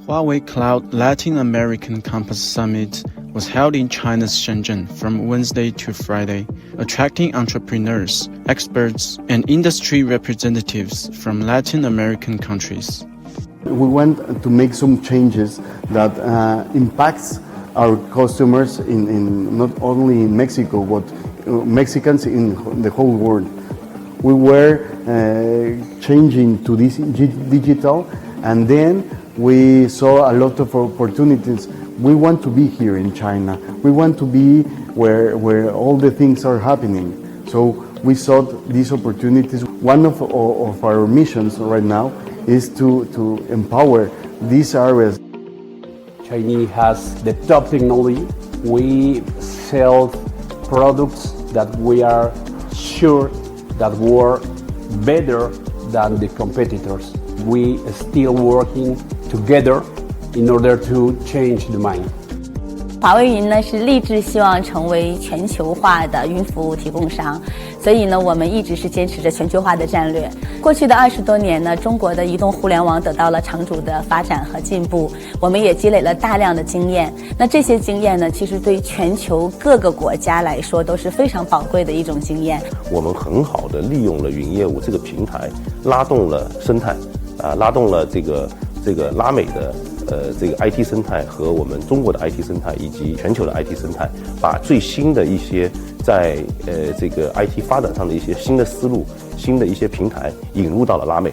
Huawei Cloud Latin American Campus Summit was held in China's Shenzhen from Wednesday to Friday, attracting entrepreneurs, experts, and industry representatives from Latin American countries. We want to make some changes that impacts our customers in not only in Mexico, but Mexicans in the whole world. We were changing to this digital, and then we saw a lot of opportunities. We want to be here in China. We want to be where all the things are happening. So we saw these opportunities. One of our missions right now is to empower these areas. China has the top technology. We sell products that we are sure that were better than the competitors. We are still working together in order to change the mind. 华为云呢是立志希望成为全球化的云服务提供商，所以呢我们一直是坚持着全球化的战略。过去的20多年呢，中国的移动互联网得到了长足的发展和进步，我们也积累了大量的经验。那这些经验呢，其实对全球各个国家来说都是非常宝贵的一种经验。我们很好的利用了云业务这个平台，拉动了生态，拉动了这个拉美的这个 IT 生态和我们中国的 IT 生态以及全球的 IT 生态，把最新的一些在这个 IT 发展上的一些新的思路、新的一些平台引入到了拉美。